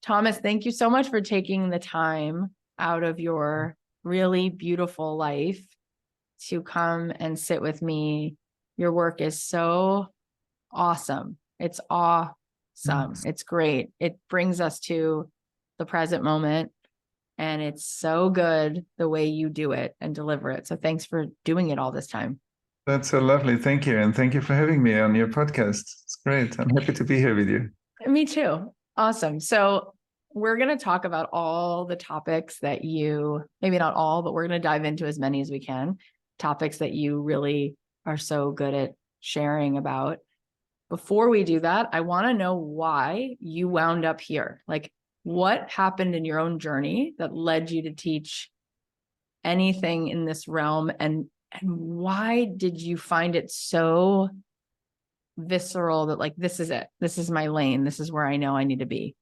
Thomas, thank you so much for taking the time out of your really beautiful life to come and sit with me. Your work is so awesome. It's awesome. It's great. It brings us to the present moment, and it's so good the way you do it and deliver it. So thanks for doing it all this time. That's so lovely. Thank you. And thank you for having me on your podcast. It's great. I'm happy to be here with you. Me too. Awesome. So we're going to talk about all the topics that maybe not all, but we're going to dive into as many as we can, topics that you really are so good at sharing about. Before we do that, I want to know why you wound up here. Like, what happened in your own journey that led you to teach anything in this realm, and why did you find it so visceral that, like, this is it, this is my lane, this is where I know I need to be?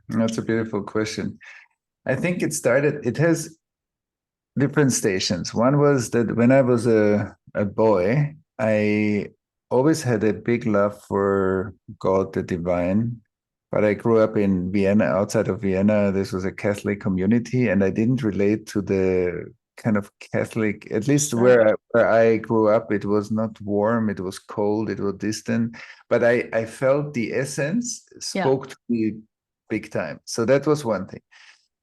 That's a beautiful question. I think it has different stations. One was that when I was a boy, I always had a big love for God, the divine. But I grew up in Vienna, outside of Vienna. This was a Catholic community, and I didn't relate to the kind of Catholic, at least where I grew up. It was not warm, it was cold, it was distant. But I felt the essence spoke to me big time. So that was one thing.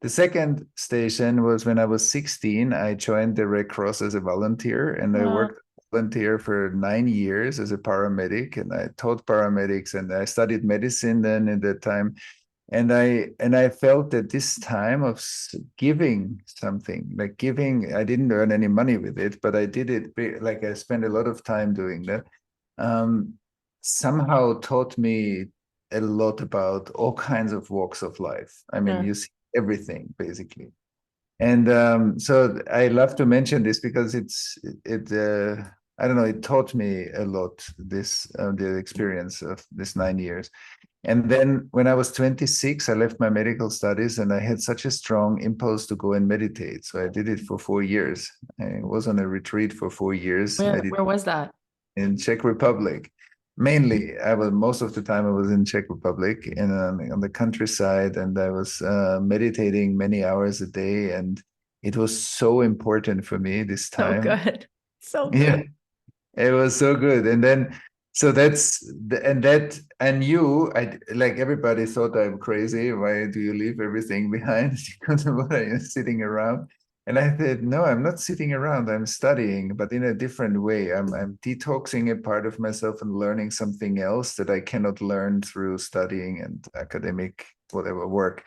The second station was when I was 16, I joined the Red Cross as a volunteer, and I worked volunteer for 9 years as a paramedic, and I taught paramedics, and I studied medicine then in that time. And I felt that this time of giving something, like giving, I didn't earn any money with it, but I did it, like I spent a lot of time doing that, somehow taught me a lot about all kinds of walks of life. I mean, you see everything basically. And so I love to mention this because I don't know, it taught me a lot, the experience of this 9 years. And then when I was 26, I left my medical studies, and I had such a strong impulse to go and meditate. So I did it for 4 years. I was on a retreat for 4 years. Where was that? In Czech Republic. Mainly, most of the time I was in Czech Republic and on the countryside, and I was meditating many hours a day, and it was so important for me this time. So good, so good. Yeah, it was so good. And then, so I knew, like everybody thought I'm crazy. Why do you leave everything behind? Because of what are you sitting around? And I said, no, I'm not sitting around. I'm studying, but in a different way. I'm detoxing a part of myself and learning something else that I cannot learn through studying and academic, whatever work.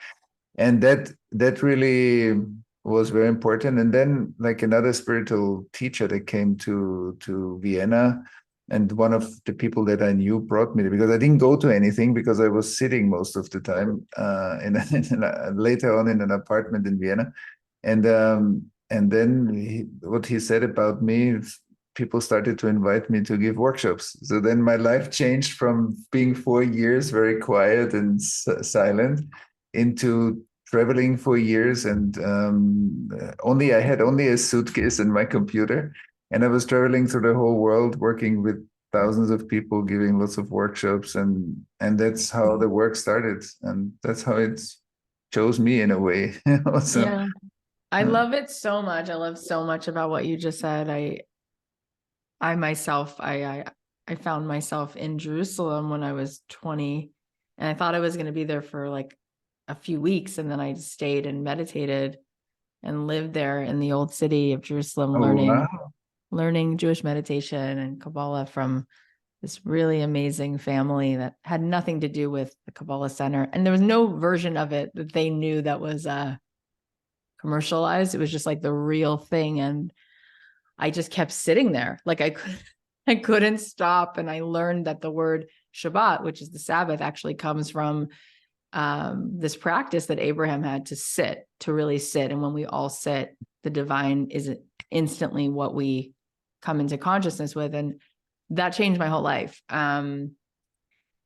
And that really was very important. And then, like, another spiritual teacher that came to Vienna, and one of the people that I knew brought me there, because I didn't go to anything because I was sitting most of the time later on in an apartment in Vienna. And then what he said about me, people started to invite me to give workshops. So then my life changed from being 4 years very quiet and silent into traveling for years. And I had only a suitcase and my computer. And I was traveling through the whole world, working with thousands of people, giving lots of workshops. And that's how the work started. And that's how it chose me in a way. Also. Yeah. I love it so much. I love so much about what you just said. I myself, I found myself in Jerusalem when I was 20, and I thought I was going to be there for like a few weeks. And then I stayed and meditated and lived there in the old city of Jerusalem, learning Jewish meditation and Kabbalah from this really amazing family that had nothing to do with the Kabbalah Center. And there was no version of it that they knew that was commercialized. It was just like the real thing. And I just kept sitting there. Like I couldn't stop. And I learned that the word Shabbat, which is the Sabbath, actually comes from this practice that Abraham had to really sit. And when we all sit, the divine is instantly what we come into consciousness with. And that changed my whole life.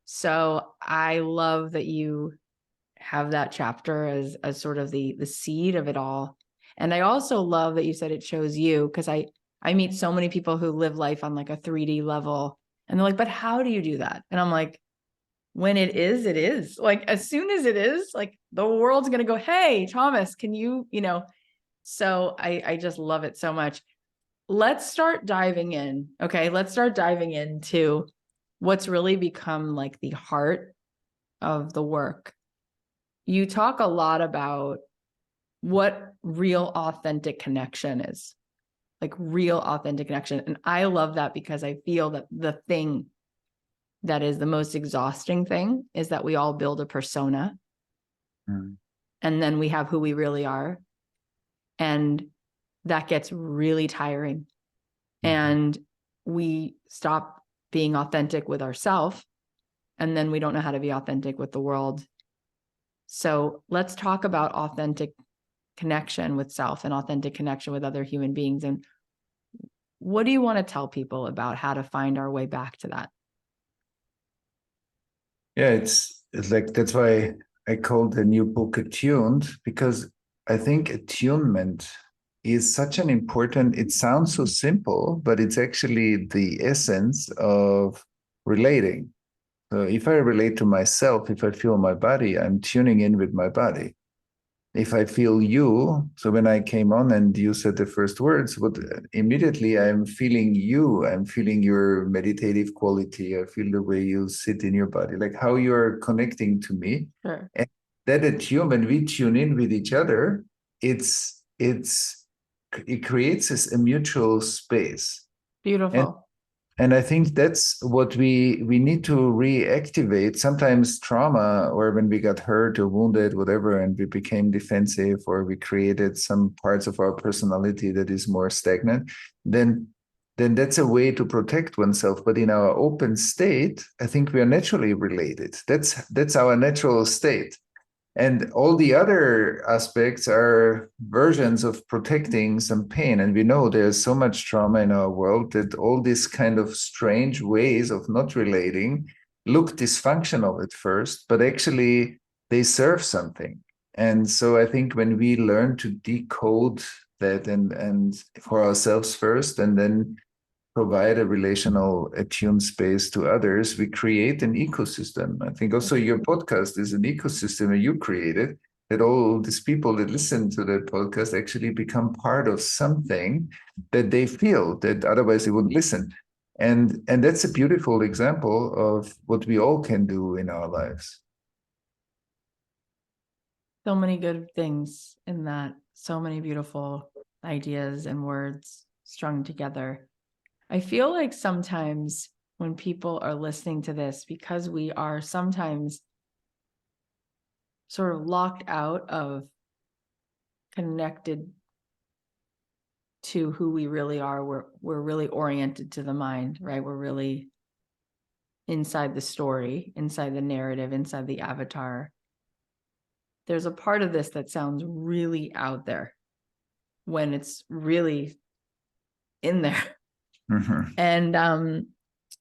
So I love that you have that chapter as sort of the seed of it all. And I also love that you said it chose you, because I meet so many people who live life on like a 3D level, and they're like, but how do you do that? And I'm like, when it is. Like as soon as it is, like the world's going to go, hey, Thomas, can you, so I just love it so much. Let's start diving in. Okay. Let's start diving into what's really become like the heart of the work. You talk a lot about what real authentic connection is, like real authentic connection. And I love that because I feel that the thing that is the most exhausting thing is that we all build a persona and then we have who we really are. And that gets really tiring. And we stop being authentic with ourselves. And then we don't know how to be authentic with the world. So let's talk about authentic connection with self and authentic connection with other human beings. And what do you want to tell people about how to find our way back to that? Yeah, it's like that's why I called the new book Attuned, because I think attunement is such an important, it sounds so simple, but it's actually the essence of relating. So if I relate to myself, if I feel my body, I'm tuning in with my body. If I feel you, so when I came on and you said the first words, what immediately I'm feeling you, I'm feeling your meditative quality, I feel the way you sit in your body, like how you're connecting to me. Sure. And that attunement, we tune in with each other, it creates a mutual space. Beautiful. And I think that's what we need to reactivate. Sometimes trauma, or when we got hurt or wounded, whatever, and we became defensive, or we created some parts of our personality that is more stagnant, then that's a way to protect oneself. But in our open state, I think we are naturally related. That's our natural state. And all the other aspects are versions of protecting some pain. And we know there's so much trauma in our world that all these kind of strange ways of not relating look dysfunctional at first, but actually they serve something. And so I think when we learn to decode that and for ourselves first, and then provide a relational attuned space to others, we create an ecosystem. I think also your podcast is an ecosystem that you created, that all these people that listen to the podcast actually become part of something that they feel that otherwise they wouldn't listen. And that's a beautiful example of what we all can do in our lives. So many good things in that, so many beautiful ideas and words strung together. I feel like sometimes when people are listening to this, because we are sometimes sort of locked out of connected to who we really are, we're really oriented to the mind, right? We're really inside the story, inside the narrative, inside the avatar. There's a part of this that sounds really out there when it's really in there. Mm-hmm. And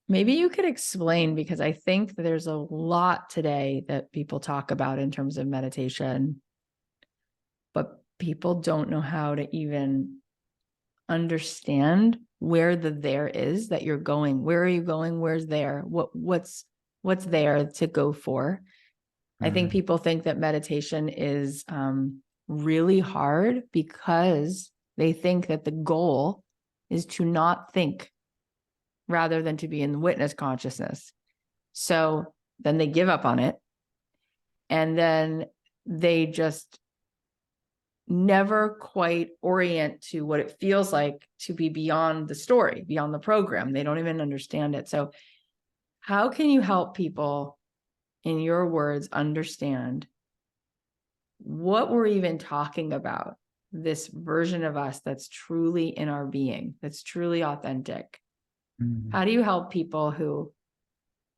maybe you could explain, because I think there's a lot today that people talk about in terms of meditation, but people don't know how to even understand where the there is that you're going. Where are you going? Where's there? What's there to go for? I think people think that meditation is really hard because they think that the goal is to not think rather than to be in witness consciousness. So then they give up on it. And then they just never quite orient to what it feels like to be beyond the story, beyond the program. They don't even understand it. So how can you help people, in your words, understand what we're even talking about, this version of us that's truly in our being, that's truly authentic? How do you help people who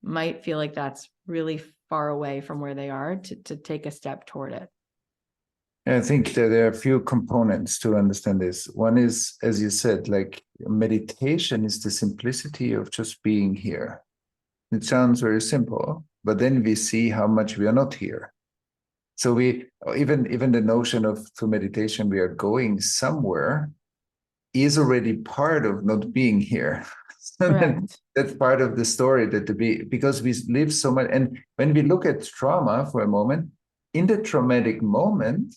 might feel like that's really far away from where they are to take a step toward it? I think that there are a few components to understand this. One is, as you said, like meditation is the simplicity of just being here. It sounds very simple, but then we see how much we are not here. So we even the notion of through meditation we are going somewhere is already part of not being here. So then Correct. that's part of the story because we live so much. And when we look at trauma for a moment, in the traumatic moment,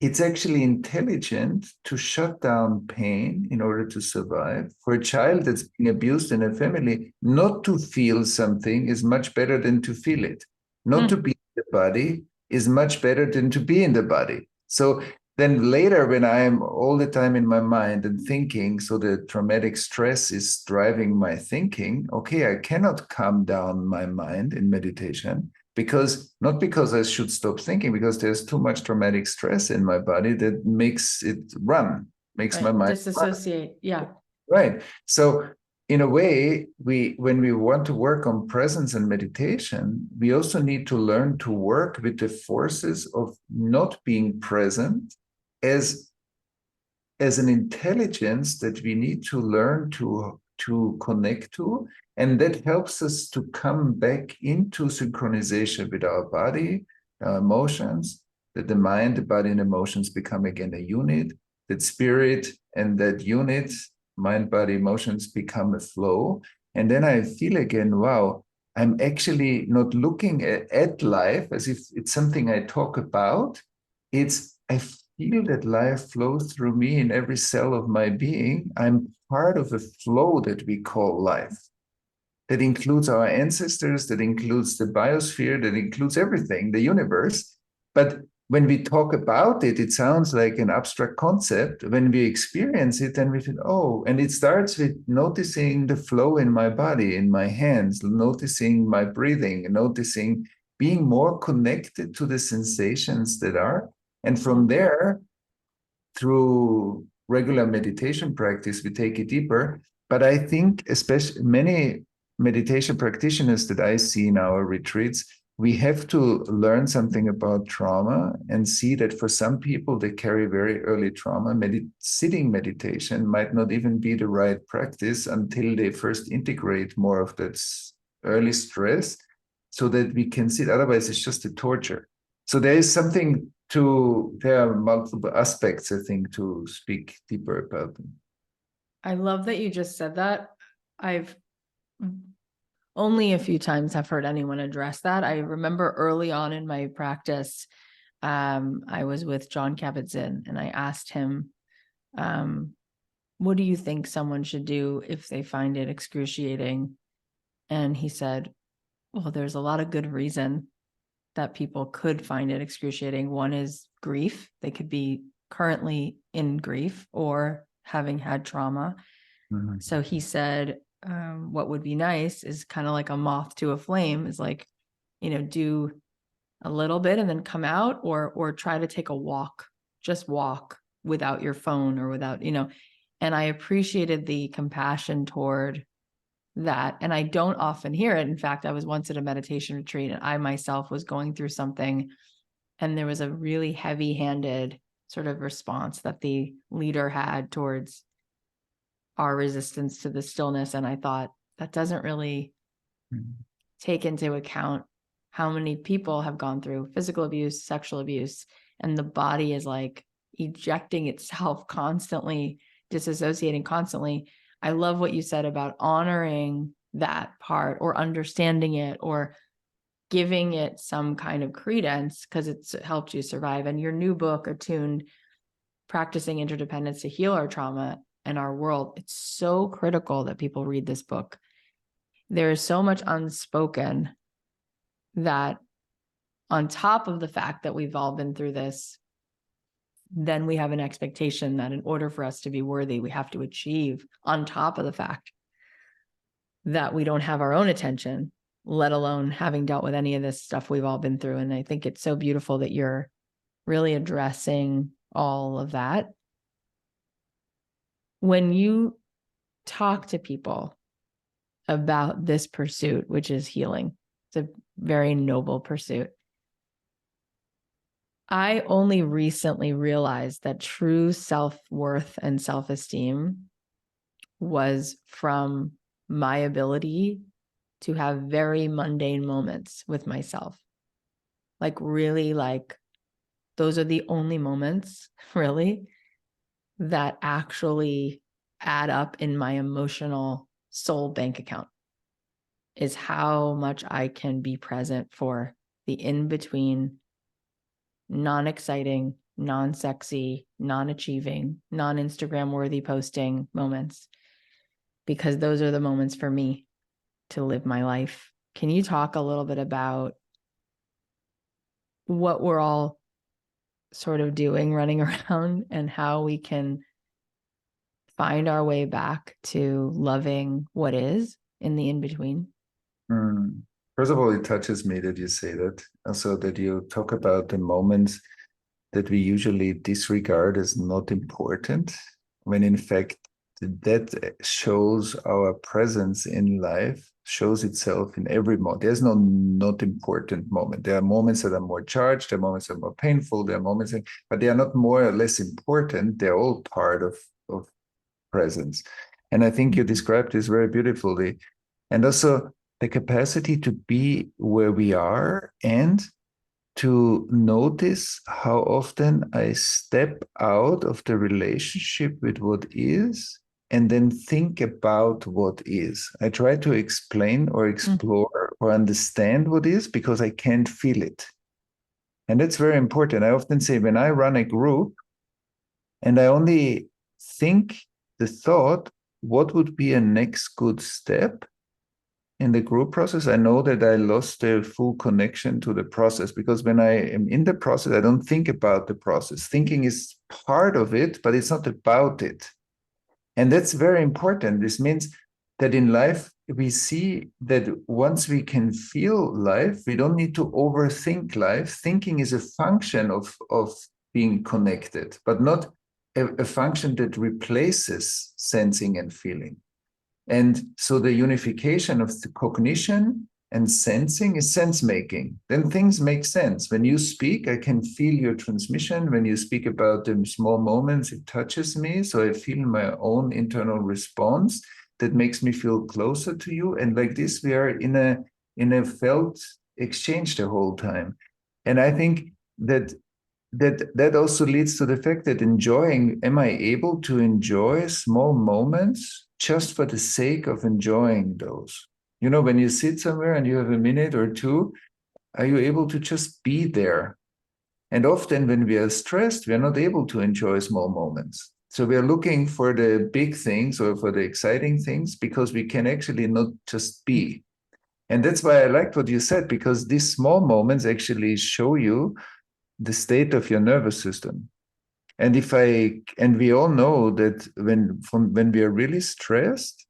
it's actually intelligent to shut down pain in order to survive. For a child that's being abused in a family, not to feel something is much better than to feel it. Not to Hmm. be in the body is much better than to be in the body. So then later, when I am all the time in my mind and thinking, so the traumatic stress is driving my thinking, okay, I cannot calm down my mind in meditation because not because I should stop thinking, because there's too much traumatic stress in my body that makes it run, makes my Right. mind run. Disassociate. Yeah. Right. So in a way, when we want to work on presence and meditation, we also need to learn to work with the forces of not being present as as an intelligence that we need to learn to connect to, and that helps us to come back into synchronization with our body, our emotions, that the mind, the body, and emotions become again a unit, that spirit and that unit, mind, body, emotions, become a flow. And then I feel again, wow, I'm actually not looking at life as if it's something I talk about. It's I feel that life flows through me in every cell of my being. I'm part of a flow that we call life. That includes our ancestors, that includes the biosphere, that includes everything, the universe. But when we talk about it, it sounds like an abstract concept. When we experience it, then we feel, oh, and it starts with noticing the flow in my body, in my hands, noticing my breathing, noticing being more connected to the sensations that are. And from there, through regular meditation practice, we take it deeper. But I think, especially many meditation practitioners that I see in our retreats, we have to learn something about trauma and see that for some people, they carry very early trauma. Sitting meditation might not even be the right practice until they first integrate more of that early stress so that we can sit. Otherwise, it's just a torture. So there is something there are multiple aspects, I think, to speak deeper about them. I love that you just said that. I've only a few times have heard anyone address that. I remember early on in my practice, I was with John Kabat-Zinn and I asked him, what do you think someone should do if they find it excruciating? And he said, well, there's a lot of good reason that people could find it excruciating. One is grief. They could be currently in grief or having had trauma. Mm-hmm. So he said, what would be nice is kind of like a moth to a flame, is like, do a little bit and then come out, or try to take a walk, just walk without your phone or without, and I appreciated the compassion toward that. And I don't often hear it. In fact, I was once at a meditation retreat and I myself was going through something, and there was a really heavy-handed sort of response that the leader had towards our resistance to the stillness. And I thought that doesn't really take into account how many people have gone through physical abuse, sexual abuse, and the body is like ejecting itself constantly, disassociating constantly. I love what you said about honoring that part or understanding it or giving it some kind of credence because it's helped you survive. And your new book, Attuned, Practicing Interdependence to Heal Our Trauma and Our World, it's so critical that people read this book. There is so much unspoken that, on top of the fact that we've all been through this, then we have an expectation that in order for us to be worthy, we have to achieve, on top of the fact that we don't have our own attention, let alone having dealt with any of this stuff we've all been through. And I think it's so beautiful that you're really addressing all of that. When you talk to people about this pursuit, which is healing, it's a very noble pursuit. I only recently realized that true self-worth and self-esteem was from my ability to have very mundane moments with myself. Like really, like those are the only moments really that actually add up in my emotional soul bank account, is how much I can be present for the in-between, non-exciting, non-sexy, non-achieving, non-Instagram worthy posting moments, because those are the moments for me to live my life. Can you talk a little bit about what we're all sort of doing, running around, and how we can find our way back to loving what is in the in-between? First of all, it touches me that you say that. Also, that you talk about the moments that we usually disregard as not important, when in fact that shows our presence in life, shows itself in every moment. There's no not important moment. There are moments that are more charged, there are moments that are more painful, there are moments, but they are not more or less important. They're all part of presence. And I think you described this very beautifully. And also the capacity to be where we are and to notice how often I step out of the relationship with what is and then think about what is. I try to explain or explore or understand what is because I can't feel it. And that's very important. I often say when I run a group and I only think the thought, what would be a next good step in the group process, I know that I lost the full connection to the process, because when I am in the process, I don't think about the process. Thinking is part of it, but it's not about it. And that's very important. This means that in life, we see that once we can feel life, we don't need to overthink life. Thinking is a function of being connected, but not a function that replaces sensing and feeling. And so the unification of the cognition and sensing is sense making. Then things make sense. When you speak, I can feel your transmission. When you speak about the small moments, it touches me. So I feel my own internal response that makes me feel closer to you. And like this, we are in a felt exchange the whole time. And I think that also leads to the fact that am I able to enjoy small moments just for the sake of enjoying those? You know, when you sit somewhere and you have a minute or two, are you able to just be there? And often when we are stressed, we are not able to enjoy small moments. So we are looking for the big things or for the exciting things because we can actually not just be. And that's why I liked what you said, because these small moments actually show you the state of your nervous system. And we all know that when we are really stressed,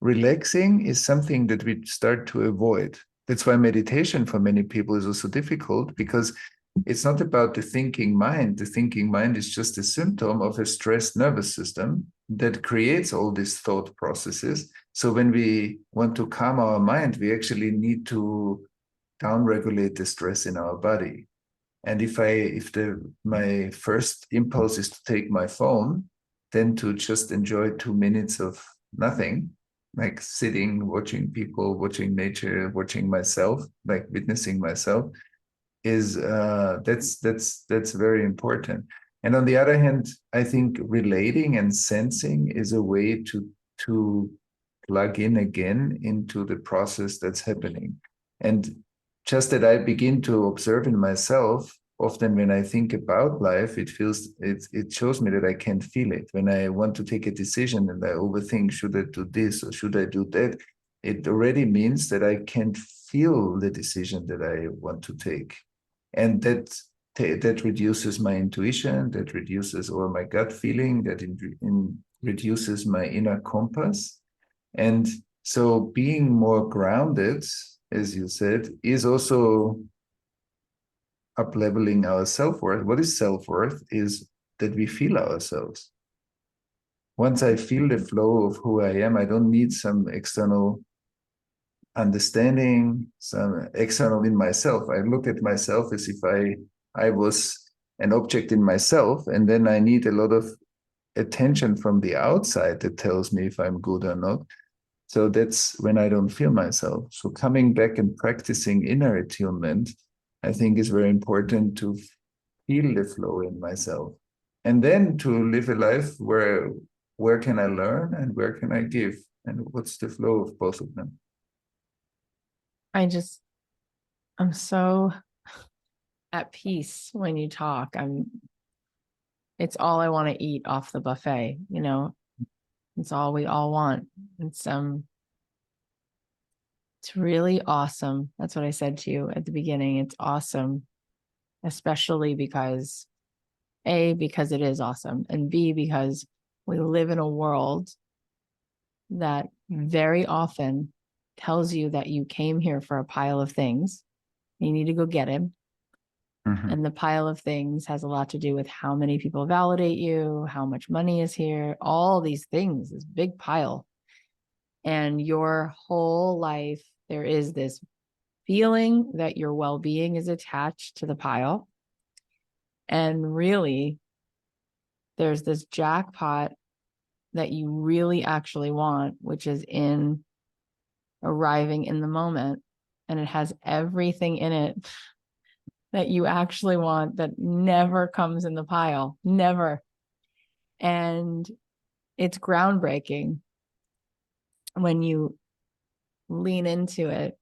relaxing is something that we start to avoid. That's why meditation for many people is also difficult, because it's not about the thinking mind. The thinking mind is just a symptom of a stressed nervous system that creates all these thought processes. So when we want to calm our mind, we actually need to downregulate the stress in our body. And if my first impulse is to take my phone, then to just enjoy 2 minutes of nothing, like sitting, watching people, watching nature, watching myself, like witnessing myself, is that's very important. And on the other hand, I think relating and sensing is a way to plug in again into the process that's happening. And just that I begin to observe in myself, often when I think about life, it shows me that I can feel it. When I want to take a decision and I overthink, should I do this or should I do that? It already means that I can feel the decision that I want to take. And that reduces my intuition, that reduces or my gut feeling, that reduces my inner compass. And so being more grounded, as you said, is also up-leveling our self-worth. What is self-worth? Is that we feel ourselves. Once I feel the flow of who I am, I don't need some external understanding, some external in myself. I look at myself as if I was an object in myself, and then I need a lot of attention from the outside that tells me if I'm good or not. So that's when I don't feel myself. So coming back and practicing inner attunement, I think is very important to feel the flow in myself. And then to live a life where where can I learn and where can I give? And what's the flow of both of them? I'm so at peace when you talk. It's all I want to eat off the buffet, you know. It's all we all want. It's really awesome. That's what I said to you at the beginning. It's awesome, especially because A, because it is awesome, and B, because we live in a world that very often tells you that you came here for a pile of things. You need to go get him. Mhm. And the pile of things has a lot to do with how many people validate you, how much money is here, all these things, this big pile. And your whole life, there is this feeling that your well-being is attached to the pile. And really, there's this jackpot that you really actually want, which is in arriving in the moment. And it has everything in it that you actually want that never comes in the pile, never. And it's groundbreaking when you lean into it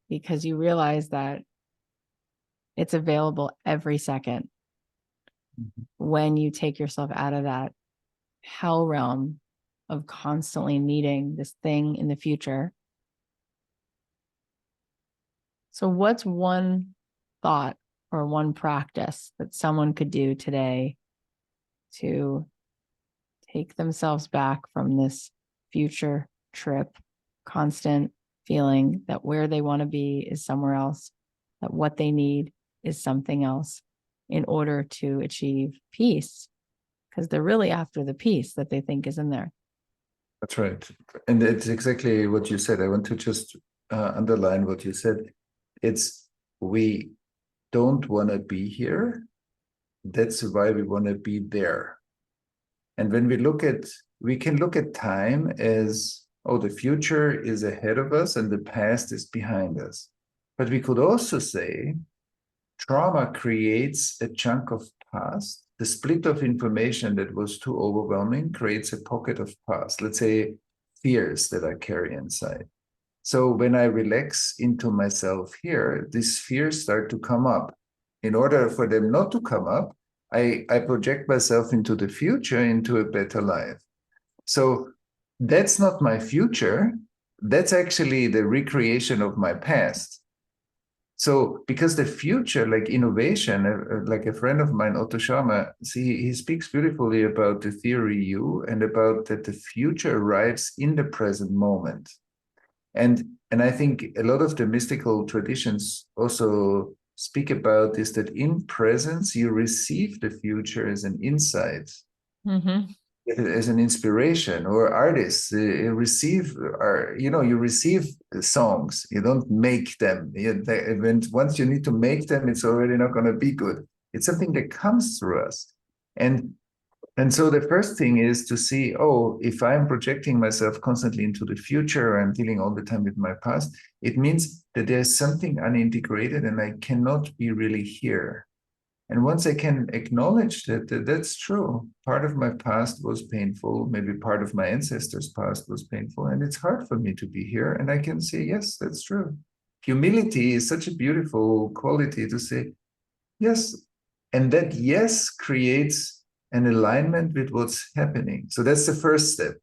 because you realize that it's available every second when you take yourself out of that hell realm of constantly needing this thing in the future. So what's one thought or one practice that someone could do today to take themselves back from this future trip, constant feeling that where they want to be is somewhere else, that what they need is something else in order to achieve peace? Because they're really after the peace that they think is in there. That's right. And it's exactly what you said. I want to just underline what you said. It's we don't want to be here. That's why we want to be there. And when we can look at time as, oh, the future is ahead of us and the past is behind us. But we could also say trauma creates a chunk of past. The split of information that was too overwhelming creates a pocket of past. Let's say fears that I carry inside. So when I relax into myself here, these fears start to come up. In order for them not to come up, I project myself into the future, into a better life. So that's not my future. That's actually the recreation of my past. So because the future, like innovation, like a friend of mine, Otto Scharmer, he speaks beautifully about the theory U and about that the future arrives in the present moment. And I think a lot of the mystical traditions also speak about is that in presence you receive the future as an insight, as an inspiration. Or artists receive, you receive songs, you don't make them. Once you need to make them, it's already not going to be good. It's something that comes through us. And so the first thing is to see, oh, if I'm projecting myself constantly into the future, I'm dealing all the time with my past, it means that there's something unintegrated and I cannot be really here. And once I can acknowledge that that's true, part of my past was painful, maybe part of my ancestors' past was painful, and it's hard for me to be here. And I can say, yes, that's true. Humility is such a beautiful quality to say, yes. And that yes creates an alignment with what's happening. So that's the first step.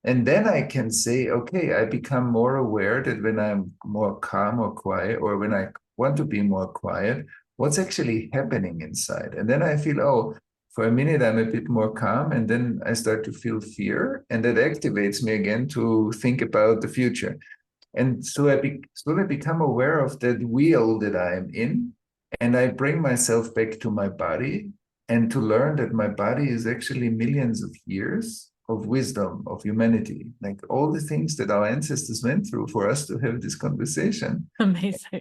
And then I can say, okay, I become more aware that when I'm more calm or quiet, or when I want to be more quiet, what's actually happening inside. And then I feel, oh, for a minute, I'm a bit more calm. And then I start to feel fear. And that activates me again to think about the future. And so I slowly become aware of that wheel that I'm in. And I bring myself back to my body and to learn that my body is actually millions of years of wisdom, of humanity, like all the things that our ancestors went through for us to have this conversation. Amazing.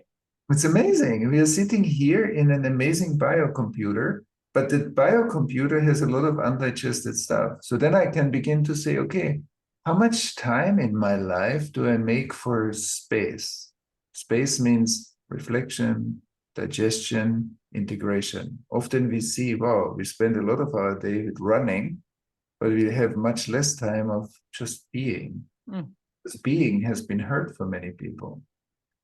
It's amazing. We are sitting here in an amazing biocomputer, but the biocomputer has a lot of undigested stuff. So then I can begin to say, okay, how much time in my life do I make for space? Space means reflection, digestion, integration. Often we see, wow, we spend a lot of our day with running, but we have much less time of just being. Mm. Because being has been hurt for many people.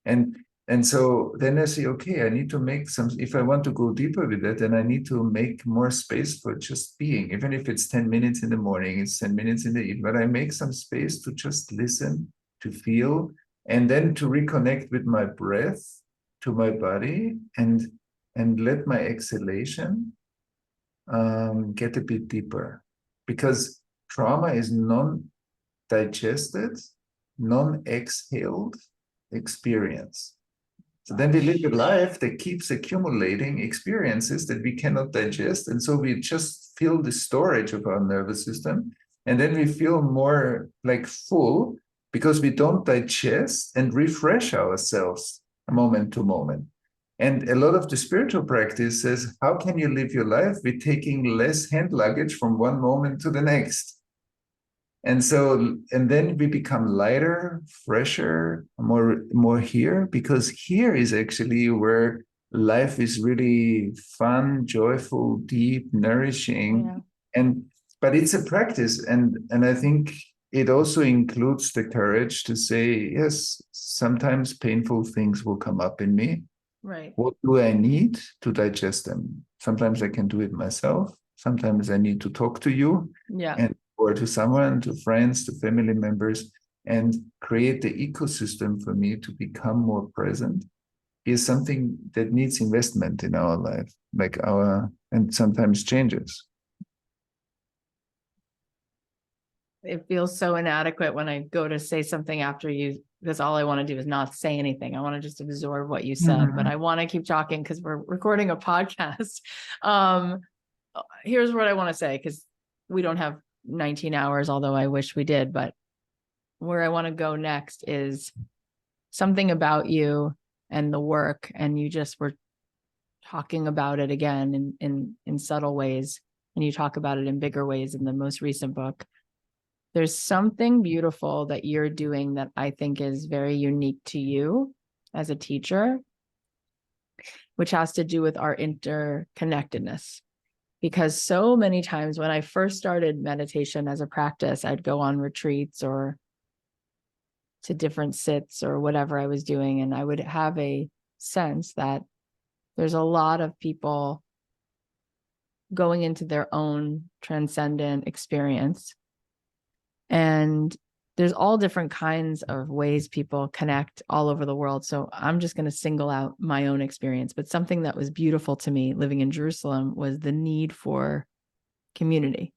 And so then I say, okay, I need to make some, if I want to go deeper with that, then I need to make more space for just being. Even if it's 10 minutes in the morning, it's 10 minutes in the evening, but I make some space to just listen, to feel, and then to reconnect with my breath, to my body, and let my exhalation get a bit deeper. Because trauma is non-digested, non-exhaled experience. So then we live a life that keeps accumulating experiences that we cannot digest. And so we just fill the storage of our nervous system. And then we feel more like full because we don't digest and refresh ourselves moment to moment. And a lot of the spiritual practice says, how can you live your life with taking less hand luggage from one moment to the next? And so, and then we become lighter, fresher, more here, because here is actually where life is really fun, joyful, deep, nourishing. Yeah. And but it's a practice, and I think it also includes the courage to say, yes, sometimes painful things will come up in me. Right. What do I need to digest them? Sometimes I can do it myself. Sometimes I need to talk to you. Yeah. And or to someone, to friends, to family members, and create the ecosystem for me to become more present is something that needs investment in our life, and sometimes changes. It feels so inadequate when I go to say something after you, because all I want to do is not say anything. I want to just absorb what you said, but I want to keep talking because we're recording a podcast. Here's what I want to say, because we don't have 19 hours, although I wish we did, but where I want to go next is something about you and the work. And you just were talking about it again in subtle ways. And you talk about it in bigger ways in the most recent book. There's something beautiful that you're doing that I think is very unique to you as a teacher, which has to do with our interconnectedness. Because so many times when I first started meditation as a practice, I'd go on retreats or to different sits or whatever I was doing, and I would have a sense that there's a lot of people going into their own transcendent experience. And there's all different kinds of ways people connect all over the world. So I'm just going to single out my own experience. But something that was beautiful to me living in Jerusalem was the need for community.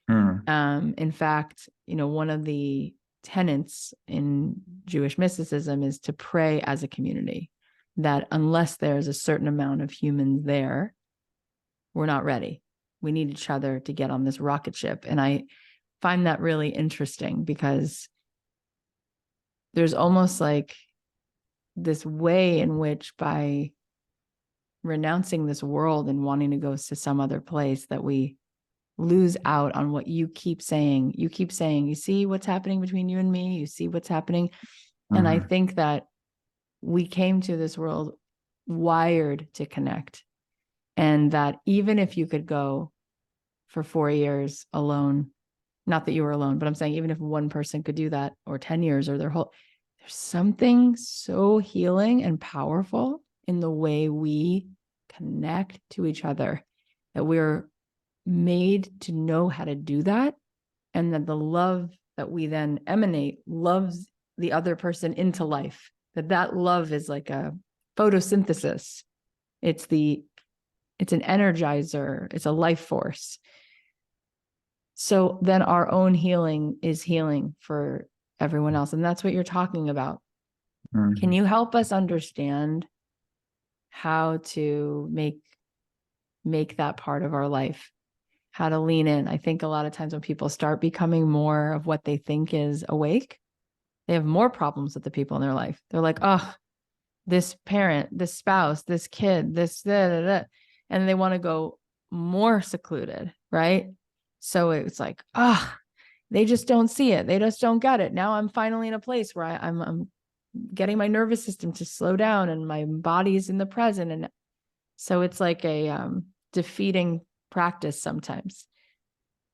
In fact, one of the tenets in Jewish mysticism is to pray as a community, that unless there's a certain amount of humans there, we're not ready. We need each other to get on this rocket ship. And I find that really interesting because there's almost like this way in which by renouncing this world and wanting to go to some other place that we lose out on what you keep saying. You keep saying, you see what's happening between you and me, you see what's happening. And I think that we came to this world wired to connect. And that even if you could go for 4 years alone, not that you were alone, but I'm saying even if one person could do that, or 10 years, or there's something so healing and powerful in the way we connect to each other, that we're made to know how to do that. And that the love that we then emanate loves the other person into life, that love is like a photosynthesis. It's an energizer. It's a life force. So then our own healing is healing for everyone else. And that's what you're talking about. Can you help us understand how to make that part of our life, how to lean in? I think a lot of times when people start becoming more of what they think is awake, they have more problems with the people in their life. They're like, oh, this parent, this spouse, this kid, this, da, da, da. And they want to go more secluded, right? So it's like, they just don't see it. They just don't get it. Now I'm finally in a place where I'm getting my nervous system to slow down and my body's in the present. And so it's like a defeating practice sometimes.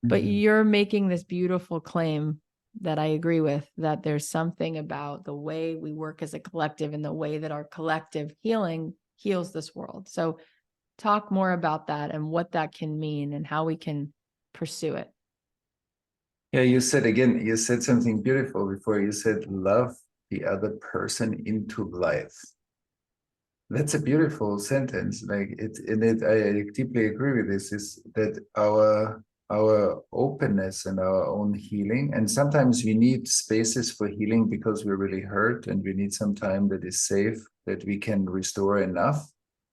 But Mhm. you're making this beautiful claim that I agree with, that there's something about the way we work as a collective and the way that our collective healing heals this world. So talk more about that and what that can mean and how we can pursue it. Yeah, you said something beautiful before. You said love the other person into life. That's a beautiful sentence. Like it, and it, I deeply agree with this. Is that our openness and our own healing? And sometimes we need spaces for healing because we're really hurt, and we need some time that is safe, that we can restore enough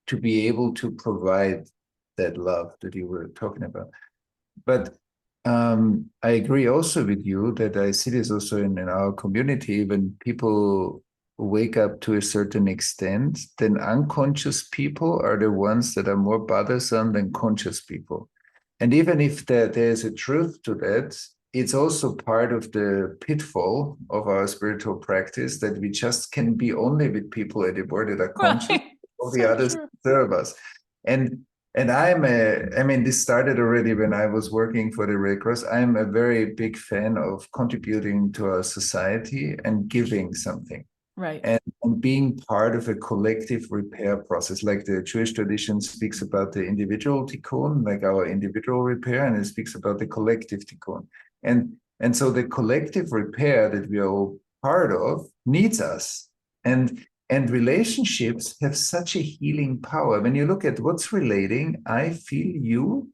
to be able to provide that love that you were talking about. But I agree also with you that I see this also in our community. When people wake up to a certain extent, then unconscious people are the ones that are more bothersome than conscious people. And even if there's a truth to that, it's also part of the pitfall of our spiritual practice that we just can be only with people at the board that are conscious. Right. All the So others true. serve us. And I mean, this started already when I was working for the Red Cross. I'm a very big fan of contributing to our society and giving something Right. and being part of a collective repair process. Like the Jewish tradition speaks about the individual tikkun, like our individual repair, and it speaks about the collective tikkun. And so the collective repair that we are all part of needs us. And relationships have such a healing power. When you look at what's relating, I feel you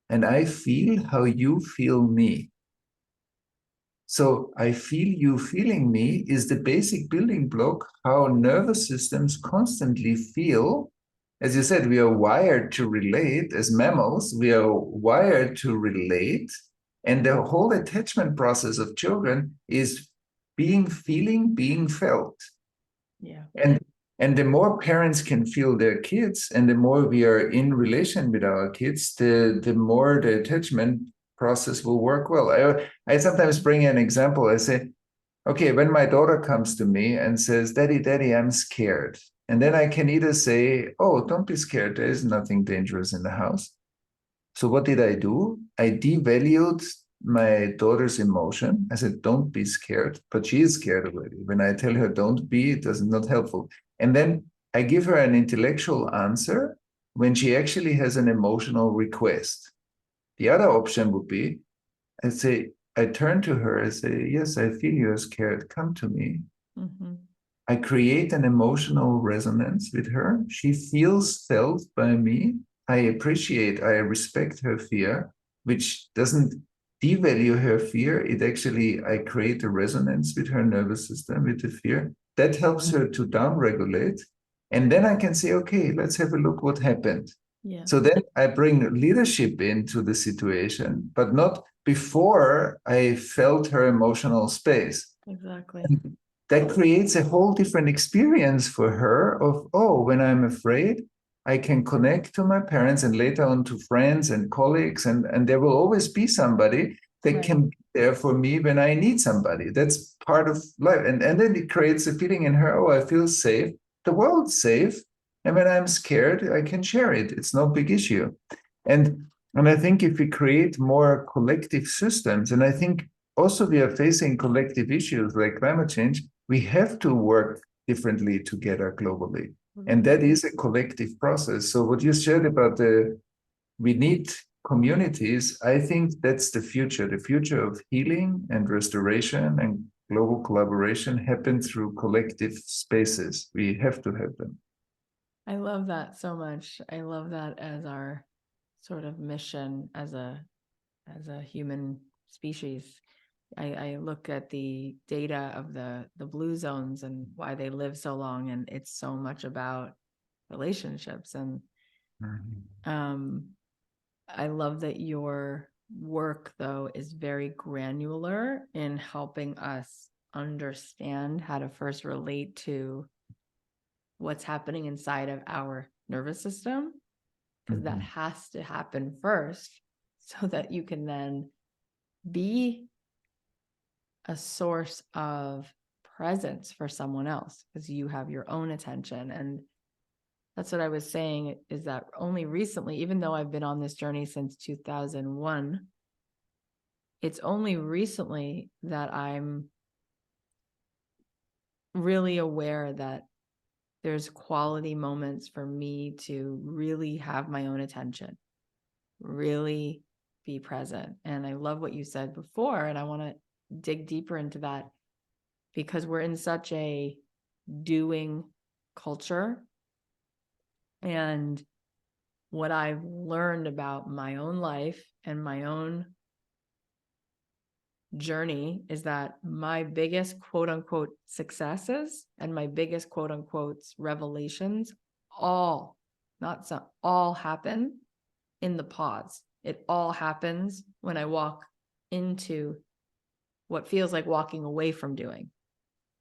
and I feel how you feel me. So I feel you feeling me is the basic building block how nervous systems constantly feel. As you said, we are wired to relate as mammals, we are wired to relate. And the whole attachment process of children is being feeling, being felt. Yeah. And the more parents can feel their kids and the more we are in relation with our kids, the more the attachment process will work well. I sometimes bring an example. I say, okay, when my daughter comes to me and says, Daddy, Daddy, I'm scared. And then I can either say, oh, don't be scared. There is nothing dangerous in the house. So what did I do? I devalued my daughter's emotion. I said, don't be scared, but she is scared already. When I tell her don't be, it does not helpful. And then I give her an intellectual answer when she actually has an emotional request. The other option would be, I turn to her, I say, yes, I feel you're scared. Come to me. Mm-hmm. I create an emotional resonance with her. She feels felt by me. I respect her fear, which doesn't devalue her fear. It actually, I create a resonance with her nervous system, with the fear. That helps her to downregulate. And then I can say, okay, let's have a look what happened. Yeah. So then I bring leadership into the situation, but not before I felt her emotional space. Exactly. That creates a whole different experience for her of, oh, when I'm afraid, I can connect to my parents and later on to friends and colleagues, and there will always be somebody that Right. can be there for me when I need somebody. That's part of life. And then it creates a feeling in her, oh, I feel safe. The world's safe. And when I'm scared, I can share it. It's no big issue. And and I think if we create more collective systems, and I think also we are facing collective issues like climate change, we have to work differently together globally. And that is a collective process. So what you said about we need communities, I think that's the future. The future of healing and restoration and global collaboration happen through collective spaces. We have to have them. I love that so much. I love that as our sort of mission as a human species. I look at the data of the blue zones and why they live so long, and it's so much about relationships. And um, I love that your work, though, is very granular in helping us understand how to first relate to what's happening inside of our nervous system, because that has to happen first so that you can then be a source of presence for someone else, because you have your own attention. And that's what I was saying, is that only recently, even though I've been on this journey since 2001, it's only recently that I'm really aware that there's quality moments for me to really have my own attention, really be present. And I love what you said before, and I want to dig deeper into that because we're in such a doing culture. And what I've learned about my own life and my own journey is that my biggest quote unquote successes and my biggest quote unquote revelations all, not some, all happen in the pause. It all happens when I walk into what feels like walking away from doing.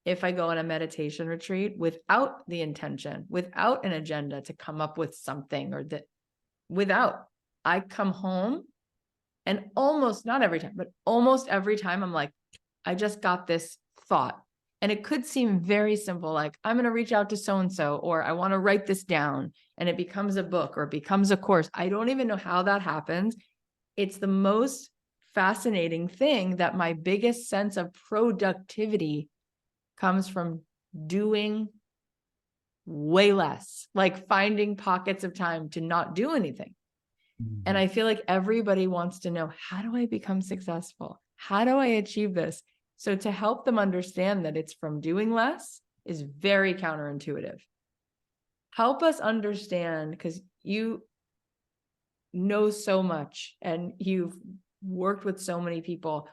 If I go on a meditation retreat without the intention, without an agenda to come up with something or that, without, I come home and almost, not every time, but almost every time I'm like, I just got this thought. And it could seem very simple, like I'm going to reach out to so-and-so, or I want to write this down, and it becomes a book or it becomes a course. I don't even know how that happens. It's the most fascinating thing that my biggest sense of productivity comes from doing way less, like finding pockets of time to not do anything. And I feel like everybody wants to know, how do I become successful? How do I achieve this? So to help them understand that it's from doing less is very counterintuitive. Help us understand, because you know so much and you've worked with so many people.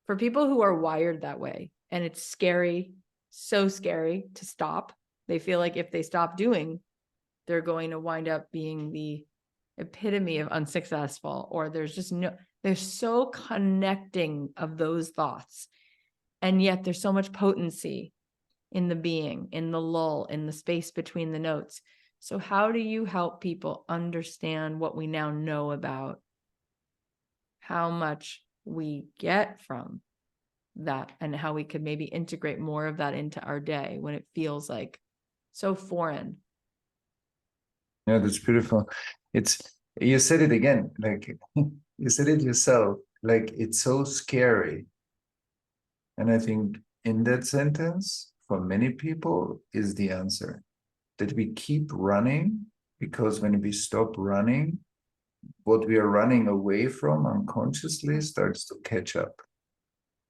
For people who are wired that way, and it's scary, so scary to stop. They feel like if they stop doing, they're going to wind up being the epitome of unsuccessful, or there's so connecting of those thoughts. And yet there's so much potency in the being, in the lull, in the space between the notes. So how do you help people understand what we now know about how much we get from that and how we could maybe integrate more of that into our day when it feels like so foreign? Yeah, that's beautiful. It's, you said it again, like you said it yourself, like it's so scary. And I think in that sentence, for many people, is the answer that we keep running, because when we stop running, what we are running away from unconsciously starts to catch up.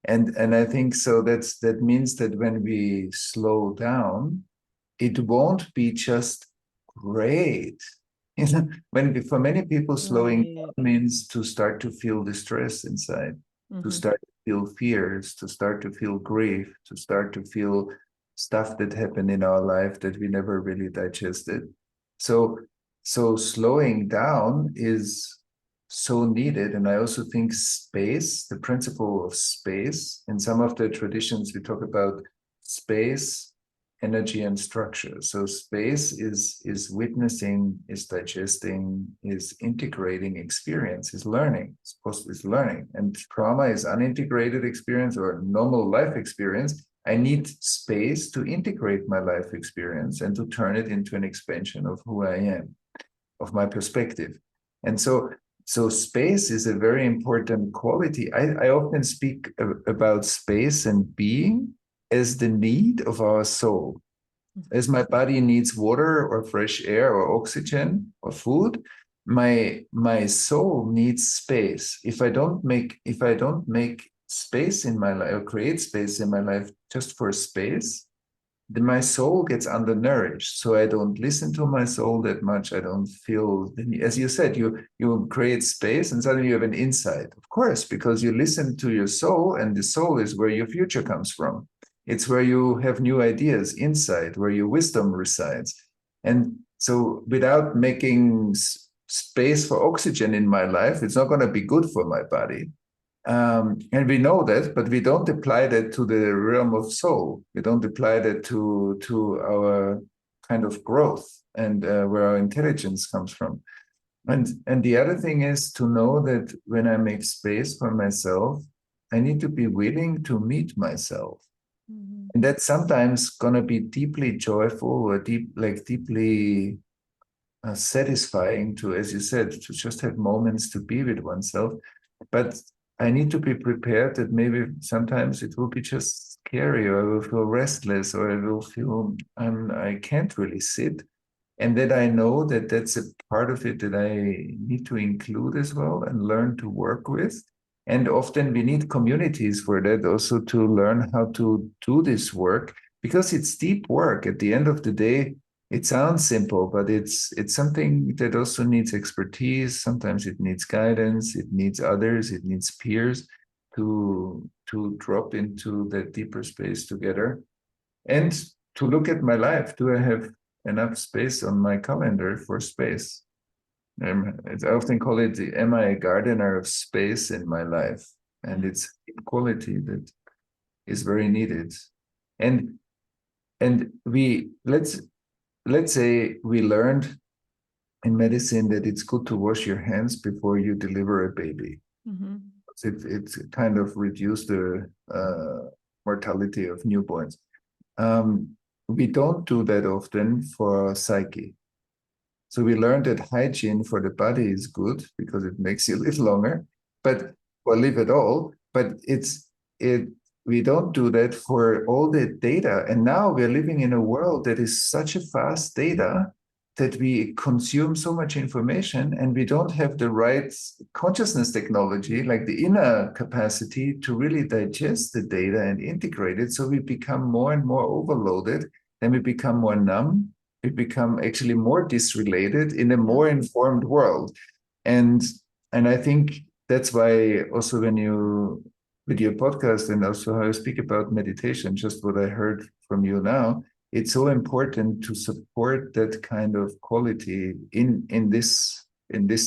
And I think so that means that when we slow down, it won't be just great. You know, for many people, slowing down means to start to feel distress inside, to start to feel fears, to start to feel grief, to start to feel stuff that happened in our life that we never really digested. So, so slowing down is so needed. And I also think space, the principle of space, in some of the traditions, we talk about space, energy, and structure. So space is witnessing, is digesting, is integrating experience, is learning, is learning. And trauma is unintegrated experience or normal life experience. I need space to integrate my life experience and to turn it into an expansion of who I am, of my perspective. And so space is a very important quality. I often speak about space and being as the need of our soul. As my body needs water or fresh air or oxygen or food, my soul needs space. If I don't make space in my life or create space in my life just for space, then my soul gets undernourished. So I don't listen to my soul that much. I don't feel, as you said, you create space and suddenly you have an insight. Of course, because you listen to your soul, and the soul is where your future comes from. It's where you have new ideas, insight, where your wisdom resides. And so without making space for oxygen in my life, it's not going to be good for my body. And we know that, but we don't apply that to the realm of soul. We don't apply that to our kind of growth and where our intelligence comes from. And the other thing is to know that when I make space for myself, I need to be willing to meet myself. And that's sometimes gonna be deeply joyful or deeply satisfying to, as you said, to just have moments to be with oneself. But I need to be prepared that maybe sometimes it will be just scary, or I will feel restless, or I will feel I can't really sit. And that I know that that's a part of it that I need to include as well and learn to work with. And often we need communities for that also, to learn how to do this work, because it's deep work. At the end of the day, it sounds simple, but it's something that also needs expertise. Sometimes it needs guidance, it needs others, it needs peers to drop into that deeper space together. And to look at my life, do I have enough space on my calendar for space? I often call it, am I a gardener of space in my life? And it's quality that is very needed. And we let's say we learned in medicine that it's good to wash your hands before you deliver a baby. Mm-hmm. It's kind of reduced the mortality of newborns. We don't do that often for psyche. So we learned that hygiene for the body is good because it makes you live longer, but or live at all. But it we don't do that for all the data. And now we're living in a world that is such a fast data that we consume so much information, and we don't have the right consciousness technology, like the inner capacity to really digest the data and integrate it. So we become more and more overloaded, then we become more numb, we become actually more disrelated in a more informed world. And I think that's why also when you with your podcast and also how you speak about meditation, just what I heard from you now, it's so important to support that kind of quality in this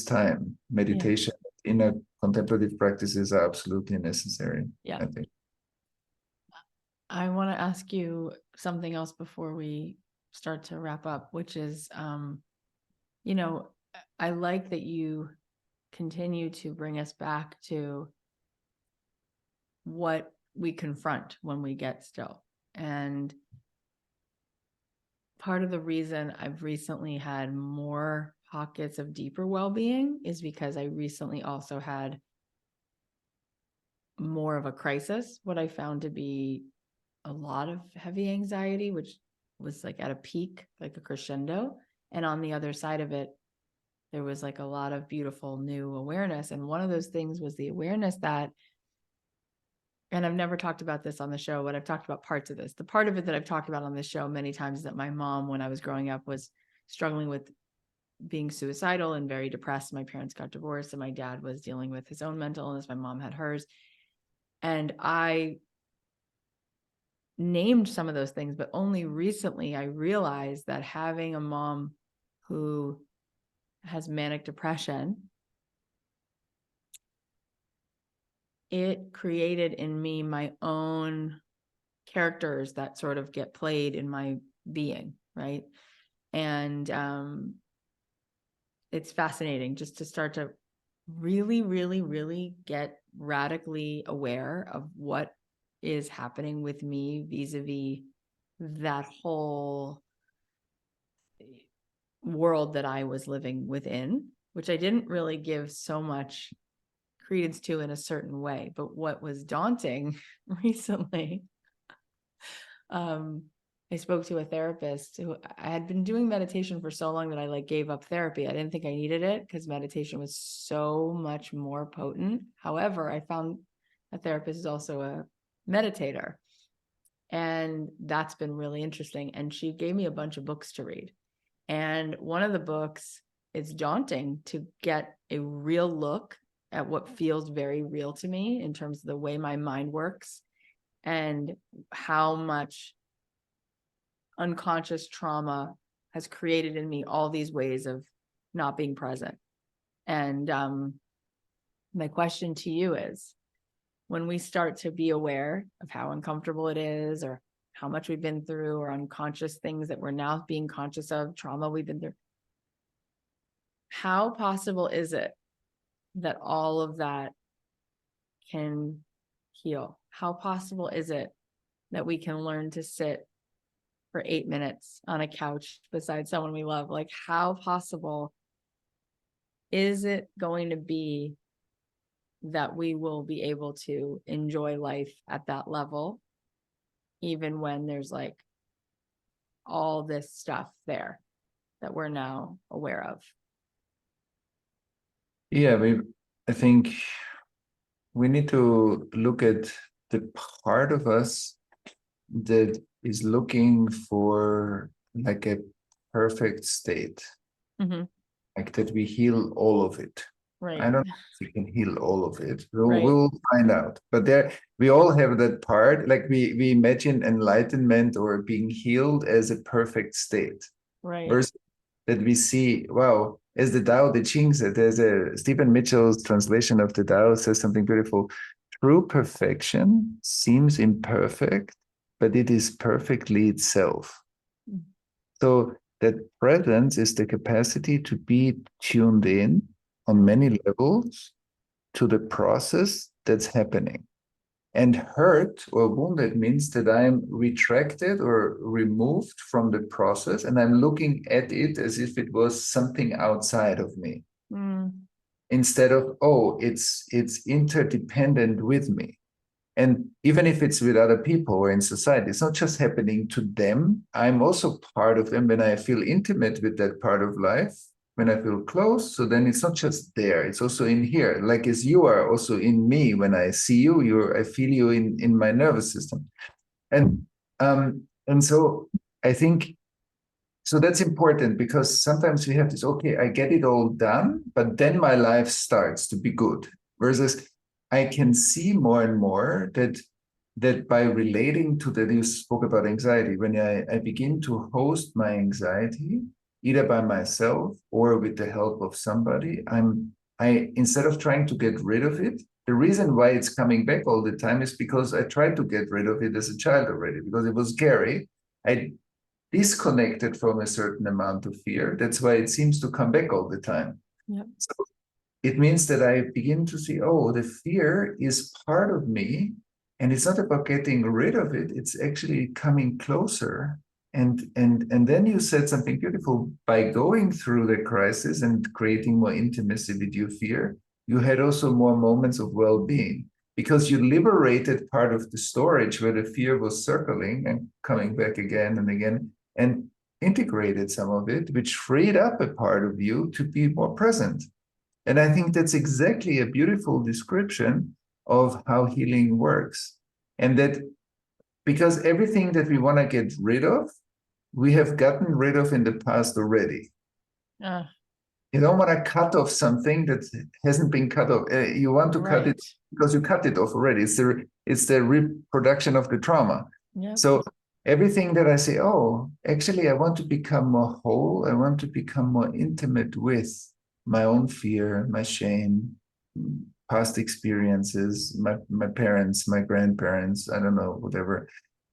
time. Meditation, inner contemplative practices are absolutely necessary. Yeah. I think. I want to ask you something else before we start to wrap up, which is, I like that you continue to bring us back to what we confront when we get still. And part of the reason I've recently had more pockets of deeper well-being is because I recently also had more of a crisis, what I found to be a lot of heavy anxiety, which was like at a peak, like a crescendo. And on the other side of it, there was like a lot of beautiful new awareness. And one of those things was the awareness that, and I've never talked about this on the show, but I've talked about parts of this. The part of it that I've talked about on this show many times is that my mom, when I was growing up, was struggling with being suicidal and very depressed. My parents got divorced and my dad was dealing with his own mental illness. My mom had hers. And I named some of those things, but only recently I realized that having a mom who has manic depression, it created in me my own characters that sort of get played in my being, right? And it's fascinating just to start to really, really, really get radically aware of what is happening with me vis-a-vis that whole world that I was living within, which I didn't really give so much credence to in a certain way. But what was daunting recently, I spoke to a therapist who I had been doing meditation for so long that I like gave up therapy. I didn't think I needed it because meditation was so much more potent. However, I found a therapist is also a meditator. And that's been really interesting. And she gave me a bunch of books to read. And one of the books, it's daunting to get a real look at what feels very real to me in terms of the way my mind works and how much unconscious trauma has created in me all these ways of not being present. And my question to you is, when we start to be aware of how uncomfortable it is, or how much we've been through, or unconscious things that we're now being conscious of, trauma we've been through, how possible is it that all of that can heal? How possible is it that we can learn to sit for 8 minutes on a couch beside someone we love? Like, how possible is it going to be that we will be able to enjoy life at that level, even when there's like all this stuff there that we're now aware of. Yeah, I think we need to look at the part of us that is looking for like a perfect state, Mm-hmm. like that we heal all of it. Right. I don't know if we can heal all of it. Right. We'll find out. But there, we all have that part. Like we imagine enlightenment or being healed as a perfect state. Right. Versus that we see, wow, as the Tao Te Ching said, there's a Stephen Mitchell's translation of the Tao says something beautiful. True perfection seems imperfect, but it is perfectly itself. Mm. So that presence is the capacity to be tuned in on many levels to the process that's happening. And hurt or wounded means that I'm retracted or removed from the process and I'm looking at it as if it was something outside of me. Mm. Instead of, oh, it's interdependent with me. And even if it's with other people or in society, it's not just happening to them. I'm also part of them when I feel intimate with that part of life, when I feel close. So then it's not just there, it's also in here. Like as you are also in me, when I see you, I feel you in my nervous system. And so I think so that's important because sometimes we have this, okay, I get it all done, but then my life starts to be good. Versus I can see more and more that by relating to that, you spoke about anxiety, when I begin to host my anxiety, either by myself or with the help of somebody, I instead of trying to get rid of it, the reason why it's coming back all the time is because I tried to get rid of it as a child already, because it was scary. I disconnected from a certain amount of fear. That's why it seems to come back all the time. Yep. So it means that I begin to see, oh, the fear is part of me. And it's not about getting rid of it, it's actually coming closer. And then you said something beautiful. By going through the crisis and creating more intimacy with your fear, you had also more moments of well-being because you liberated part of the storage where the fear was circling and coming back again and again, and integrated some of it, which freed up a part of you to be more present. And I think that's exactly a beautiful description of how healing works. And that because everything that we want to get rid of, we have gotten rid of in the past already. Uh, You don't want to cut off something that hasn't been cut off. You want to cut it right. because you cut it off already. It's the reproduction of the trauma. Yep. So everything that I say, oh, actually, I want to become more whole. I want to become more intimate with my own fear, my shame, past experiences, my parents, my grandparents, I don't know, whatever.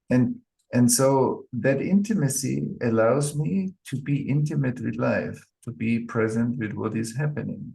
And and so that intimacy allows me to be intimate with life, to be present with what is happening.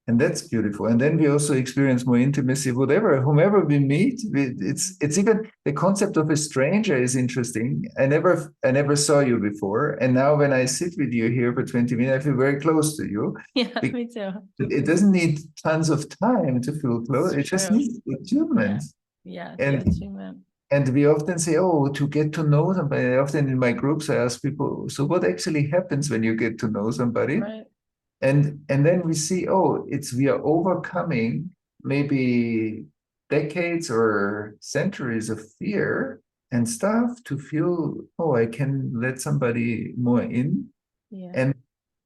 And that's beautiful. And then we also experience more intimacy, whatever, whomever we meet. It's even the concept of a stranger is interesting. I never saw you before. And now when I sit with you here for 20 minutes, I feel very close to you. Yeah, me too. It doesn't need tons of time to feel close. It It's just true. needs attunement. Yeah, the And attunement. and we often say, oh, to get to know somebody. Often in my groups, I ask people, so what actually happens when you get to know somebody? Right. And then we see, oh, it's we are overcoming maybe decades or centuries of fear and stuff to feel, oh, I can let somebody more in. Yeah. And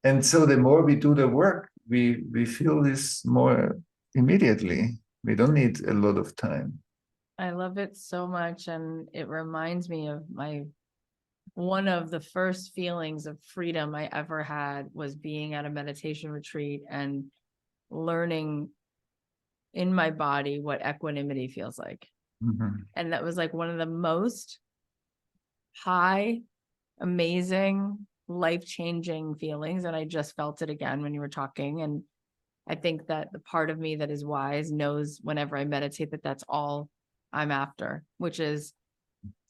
and so the more we do the work, we feel this more immediately. We don't need a lot of time. I love it so much. And it reminds me of one of the first feelings of freedom I ever had was being at a meditation retreat and learning in my body what equanimity feels like. Mhm. And that was like one of the most high, amazing, life-changing feelings. And I just felt it again when you were talking. And I think that the part of me that is wise knows whenever I meditate that that's all I'm after, which is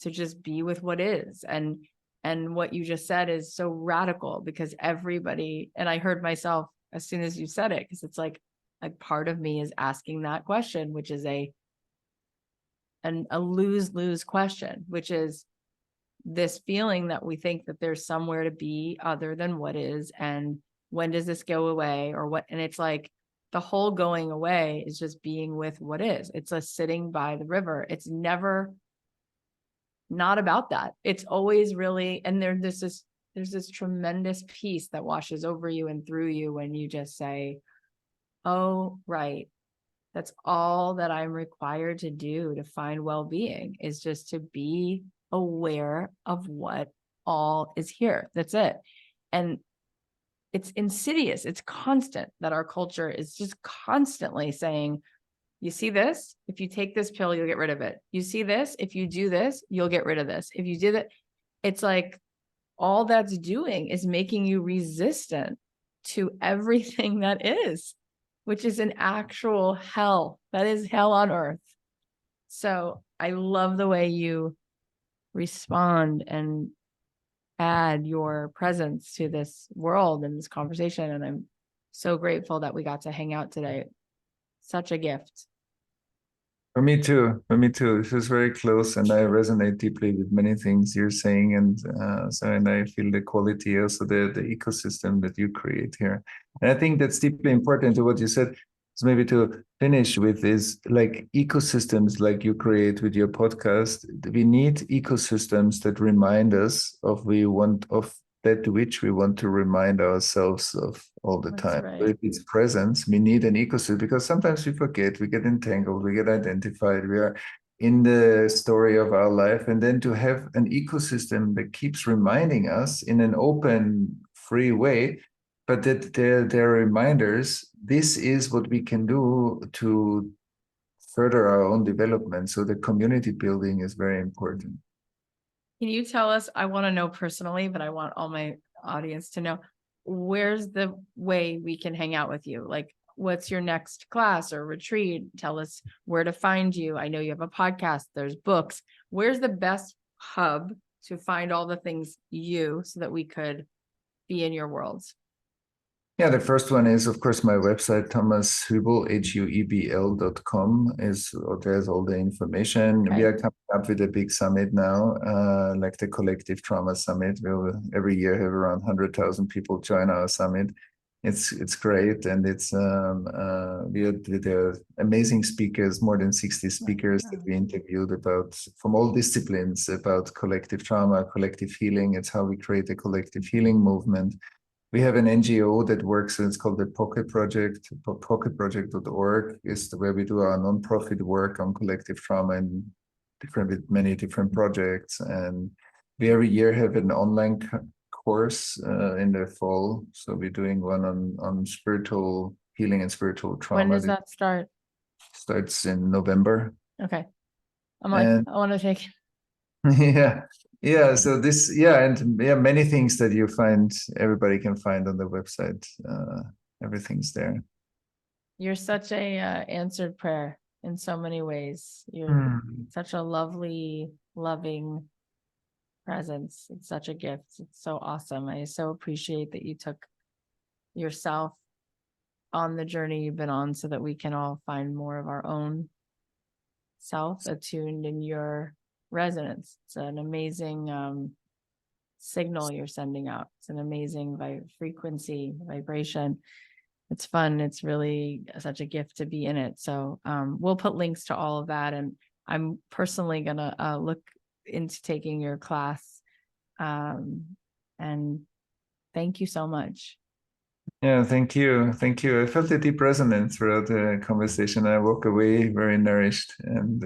to just be with what is. And what you just said is so radical because everybody, and I heard myself as soon as you said it, because it's like like part of me is asking that question, which is a lose-lose question, which is this feeling that we think that there's somewhere to be other than what is, and when does this go away or what? And it's like the whole going away is just being with what is. It's a sitting by the river. It's never not about that. It's always really, and there's this tremendous peace that washes over you and through you when you just say, oh, right. That's all that I'm required to do to find well-being, is just to be aware of what all is here. That's it. And it's insidious. It's constant that our culture is just constantly saying, you see this? If you take this pill, you'll get rid of it. You see this? If you do this, you'll get rid of this. If you do that, it's like all that's doing is making you resistant to everything that is, which is an actual hell. That is hell on earth. So I love the way you respond and add your presence to this world and this conversation. And I'm so grateful that we got to hang out today. Such a gift. For me too. For me too. This is very close, and I resonate deeply with many things you're saying, and and I feel the quality, also the ecosystem that you create here. And I think that's deeply important to what you said. So maybe to finish with is like ecosystems like you create with your podcast. We need ecosystems that remind us of that which we want to remind ourselves of all the time. Right. So if it's presence, we need an ecosystem, because sometimes we forget, we get entangled, we get identified, we are in the story of our life. And then to have an ecosystem that keeps reminding us in an open, free way, but that they're reminders, this is what we can do to further our own development. So the community building is very important. Can you tell us, I want to know personally, but I want all my audience to know, where's the way we can hang out with you? Like, what's your next class or retreat? Tell us where to find you. I know you have a podcast, there's books. Where's the best hub to find all the things so that we could be in your worlds? Yeah, the first one is, of course, my website, Thomas Hübl, HUEBL.com, there's all the information. Okay. We are coming up with a big summit now, like the Collective Trauma Summit. We'll every year have around 100,000 people join our summit. It's great, and it's we had with amazing speakers, more than 60 speakers that we interviewed from all disciplines about collective trauma, collective healing. It's how we create a collective healing movement. We have an NGO that works, and it's called the Pocket Project. Pocketproject.org is where we do our nonprofit work on collective trauma and with many different projects. And we every year have an online course in the fall. So we're doing one on spiritual healing and spiritual trauma. When does that start? Starts in November. Okay. I want to take it. Yeah. So many things that you find, everybody can find on the website. Everything's there. You're such a answered prayer in so many ways. You're such a lovely, loving presence. It's such a gift. It's so awesome. I so appreciate that you took yourself on the journey you've been on so that we can all find more of our own self attuned in your resonance. It's an amazing signal you're sending out. It's an amazing frequency, vibration. It's fun. It's really such a gift to be in it. So we'll put links to all of that. And I'm personally going to look into taking your class. And thank you so much. Yeah, thank you. Thank you. I felt a deep resonance throughout the conversation. I walk away very nourished and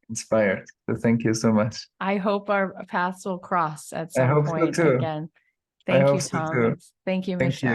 inspired. So thank you so much. I hope our paths will cross at I some hope so point too. again. I Thank hope you, so too. Thomas. Thank you, Thank Michelle. you.